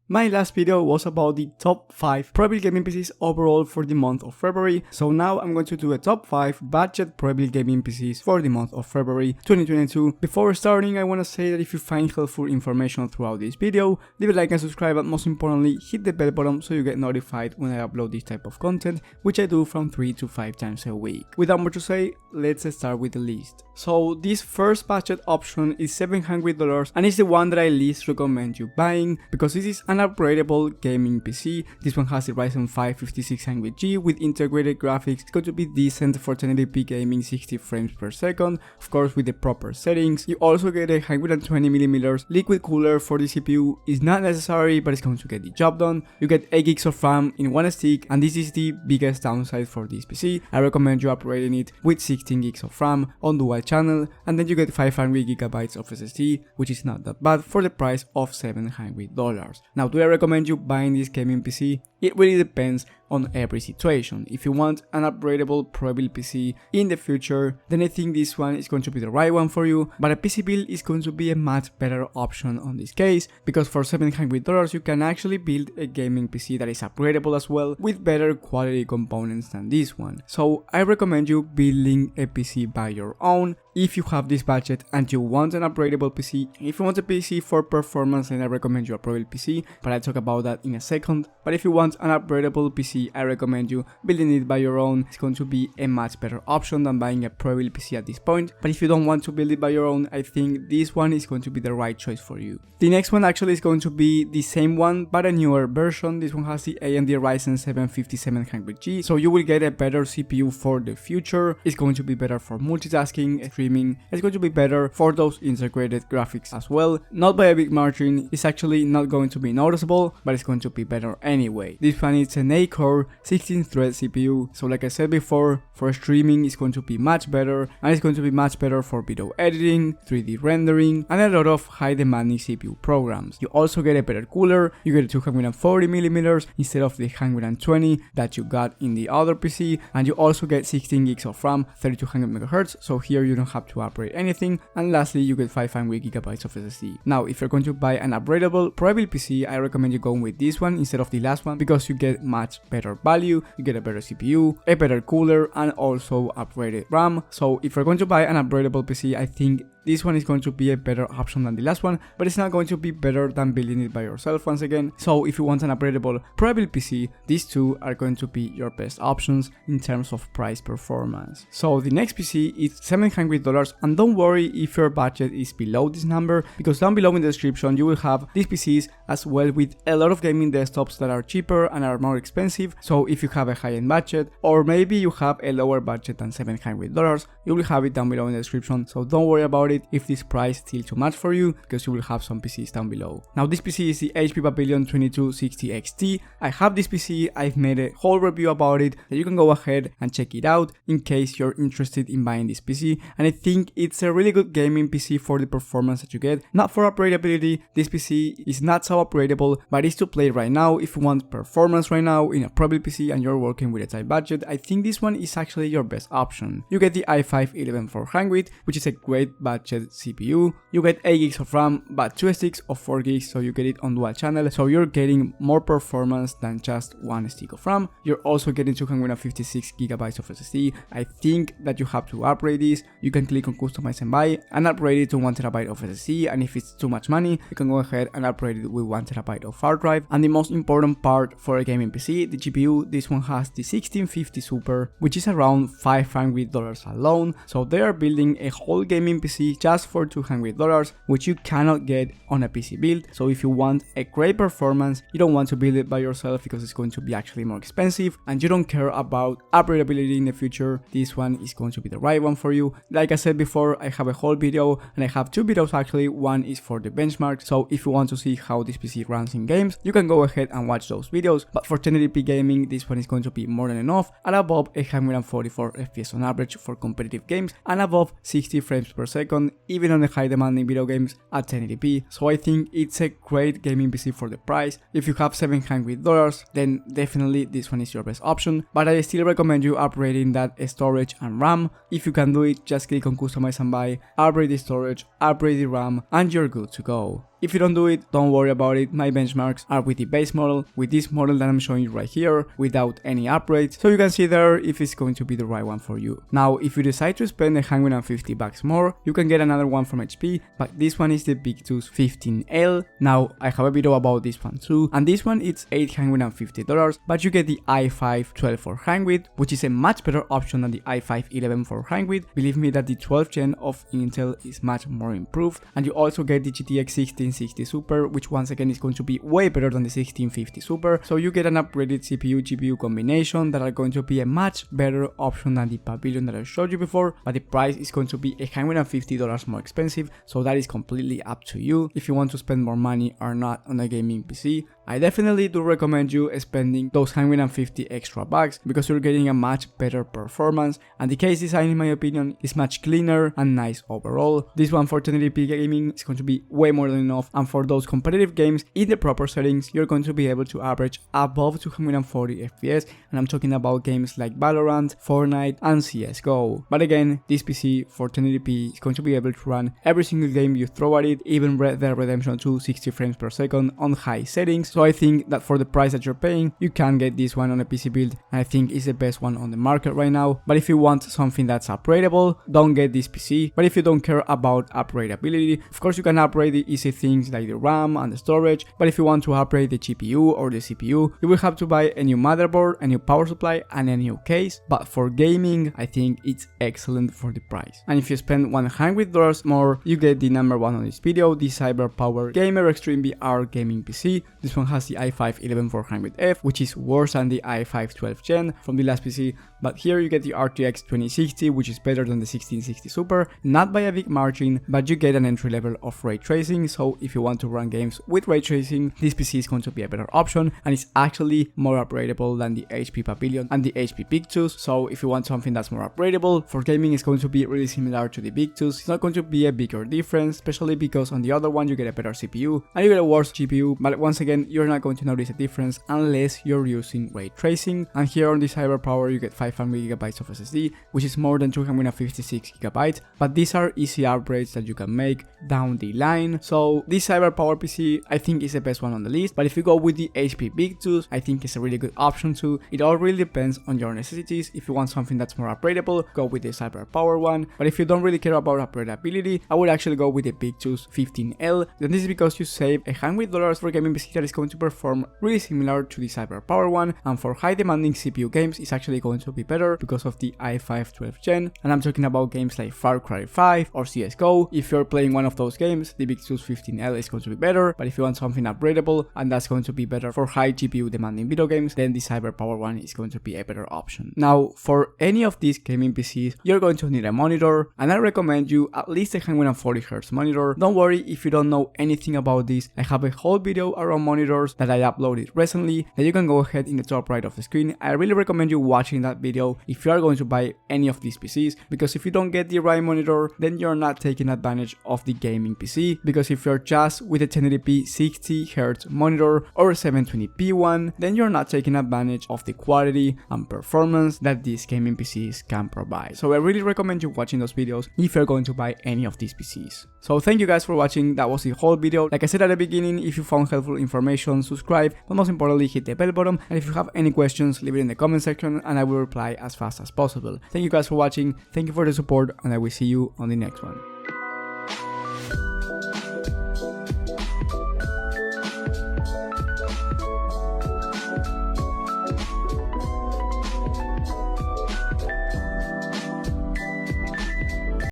My last video was about the top 5 prebuilt gaming PCs overall for the month of February, so now I'm going to do a top 5 budget prebuilt gaming PCs for the month of February 2022. Before starting, I want to say that if you find helpful information throughout this video, leave a like and subscribe, and most importantly, hit the bell button so you get notified when I upload this type of content, which I do from 3 to 5 times a week. Without more to say, let's start with the list. So this first budget option is $700 and it's the one that I least recommend you buying because this is an upgradable gaming PC. This one has the Ryzen 5 5600G with integrated graphics. It's going to be decent for 1080p gaming, 60 frames per second, of course with the proper settings. You also get a 120mm liquid cooler for the CPU. It's not necessary, but it's going to get the job done. You get 8 gigs of RAM in one stick, and this is the biggest downside for this PC. I recommend you upgrading it with 16 gigs of RAM on dual channel, and then you get 500GB of SSD, which is not that bad for the price of $700. Now, do I recommend you buying this gaming PC? It really depends on every situation. If you want an upgradable prebuilt PC in the future, then I think this one is going to be the right one for you, but a PC build is going to be a much better option on this case, because for $700 you can actually build a gaming PC that is upgradable as well with better quality components than this one. So I recommend you building a PC by your own if you have this budget and you want an upgradable PC. If you want a PC for performance, then I recommend you a prebuilt PC, but I'll talk about that in a second. But if you want an upgradable PC, I recommend you building it by your own. It's going to be a much better option than buying a prebuilt PC at this point. But if you don't want to build it by your own, I think this one is going to be the right choice for you. The next one actually is going to be the same one, but a newer version. This one has the AMD Ryzen 7 5700G, so you will get a better CPU for the future. It's going to be better for multitasking, streaming. It's going to be better for those integrated graphics as well. Not by a big margin. It's actually not going to be noticeable, but it's going to be better anyway. This one is an 8-core 16-thread CPU, so like I said before, for streaming it's going to be much better, and it's going to be much better for video editing, 3D rendering, and a lot of high demanding CPU programs. You also get a better cooler. You get a 240mm instead of the 120 that you got in the other PC, and you also get 16 gigs of RAM, 3200MHz, so here you don't have to upgrade anything, and lastly you get 500GB of SSD. Now, if you're going to buy an upgradable prebuilt PC, I recommend you going with this one instead of the last one, because you get much better value. You get a better CPU, a better cooler, and also upgraded RAM. So if you're going to buy an upgradable PC, I think this one is going to be a better option than the last one, but it's not going to be better than building it by yourself once again. So if you want an upgradable prebuilt PC, these two are going to be your best options in terms of price performance. So the next PC is $700, and don't worry if your budget is below this number, because down below in the description you will have these PCs as well with a lot of gaming desktops that are cheaper and are more expensive. So if you have a high-end budget, or maybe you have a lower budget than $700, you will have it down below in the description, so don't worry about it if this price is still too much for you, because you will have some PCs down below. Now this PC is the HP Pavilion 2260 XT. I have this PC, I've made a whole review about it, that you can go ahead and check it out in case you're interested in buying this PC, and I think it's a really good gaming PC for the performance that you get. Not for upgradability, this PC is not so upgradable, but it's to play right now. If you want performance right now in a prebuilt PC and you're working with a tight budget, I think this one is actually your best option. You get the i5-11400, which is a great budget CPU. You get 8 gigs of RAM, but 2 sticks of 4 gigs, so you get it on dual channel, so you're getting more performance than just one stick of RAM. You're also getting 256GB of SSD. I think that you have to upgrade this. You can click on customize and buy and upgrade it to 1TB of SSD, and if it's too much money, you can go ahead and upgrade it with 1TB of hard drive. And the most important part for a gaming PC, the GPU, this one has the 1650 Super, which is around $500 alone, so they are building a whole gaming PC just for $200, which you cannot get on a PC build. So if you want a great performance, you don't want to build it by yourself because it's going to be actually more expensive, and you don't care about upgradability in the future, this one is going to be the right one for you. Like I said before, I have a whole video, and I have two videos actually. One is for the benchmark, so if you want to see how this PC runs in games, you can go ahead and watch those videos. But for 1080p gaming, this one is going to be more than enough, at above 144 FPS on average for competitive games, and above 60 frames per second, even on the high demanding video games at 1080p. So I think it's a great gaming PC for the price. If you have $700, then definitely this one is your best option, but I still recommend you upgrading that storage and RAM. If you can do it, just click on customize and buy, upgrade the storage, upgrade the RAM, and you're good to go. If you don't do it, don't worry about it. My benchmarks are with the base model, with this model that I'm showing you right here, without any upgrades, so you can see there if it's going to be the right one for you. Now, if you decide to spend $150 more, you can get another one from HP, but this one is the BigTooth 15L. Now, I have a video about this one too, and this one it's $850, but you get the i5 12400, which is a much better option than the i5 11400. Believe me that the 12th gen of Intel is much more improved, and you also get the GTX 1660 Super, which once again is going to be way better than the 1650 Super, so you get an upgraded CPU GPU combination that are going to be a much better option than the Pavilion that I showed you before, but the price is going to be $150 more expensive, so that is completely up to you if you want to spend more money or not on a gaming PC. I definitely do recommend you spending those $150 extra bucks because you're getting a much better performance, and the case design in my opinion is much cleaner and nice overall. This one for 1080p gaming is going to be way more than enough, and for those competitive games in the proper settings you're going to be able to average above 240 FPS, and I'm talking about games like Valorant, Fortnite and CSGO. But again, this PC for 1080p is going to be able to run every single game you throw at it, even Red Dead Redemption 2 60 frames per second on high settings. So I think that for the price that you're paying, you can get this one on a PC build, and I think it's the best one on the market right now. But if you want something that's upgradable, don't get this PC. But if you don't care about upgradability, of course you can upgrade the easy things like the RAM and the storage, but if you want to upgrade the GPU or the CPU, you will have to buy a new motherboard, a new power supply and a new case. But for gaming, I think it's excellent for the price. And if you spend $100 more, you get the number one on this video, the CyberPower Gamer Extreme VR gaming PC. This one has the i5 11400F, which is worse than the i5 12th gen from the last PC, but here you get the RTX 2060, which is better than the 1660 Super, not by a big margin, but you get an entry level of ray tracing, so if you want to run games with ray tracing, this PC is going to be a better option, and it's actually more upgradable than the HP Pavilion and the HP BigTooth. So if you want something that's more upgradable, for gaming it's going to be really similar to the BigTooth. It's not going to be a bigger difference, especially because on the other one you get a better CPU and you get a worse GPU, but once again you're not going to notice a difference unless you're using ray tracing. And here on the CyberPower you get 500GB of SSD, which is more than 256GB, but these are easy upgrades that you can make down the line. So this CyberPower PC I think is the best one on the list, but if you go with the HP BigTooth, I think it's a really good option too. It all really depends on your necessities. If you want something that's more upgradable, go with the CyberPower one, but if you don't really care about upgradability, I would actually go with the BigTooth 15L. Then this is because you save $100 for a gaming PC that is going to perform really similar to the CyberPower one, and for high demanding CPU games it's actually going to be better because of the i5 12th gen, and I'm talking about games like Far Cry 5 or CSGO. If you're playing one of those games, the BigTooth 15L is going to be better, but if you want something upgradable and that's going to be better for high GPU demanding video games, then the CyberPower one is going to be a better option. Now, for any of these gaming PCs, you're going to need a monitor, and I recommend you at least a 140Hz monitor. Don't worry if you don't know anything about this, I have a whole video around monitors that I uploaded recently that you can go ahead in the top right of the screen. I really recommend you watching that video if you are going to buy any of these PCs, because if you don't get the right monitor, then you're not taking advantage of the gaming PC, because if you're just with a 1080p 60Hz monitor or a 720p one, then you're not taking advantage of the quality and performance that these gaming PCs can provide. So I really recommend you watching those videos if you're going to buy any of these PCs. So thank you guys for watching. That was the whole video. Like I said at the beginning, if you found helpful information, subscribe, but most importantly hit the bell button, and if you have any questions, leave it in the comment section and I will reply as fast as possible. Thank you guys for watching, thank you for the support, and I will see you on the next one.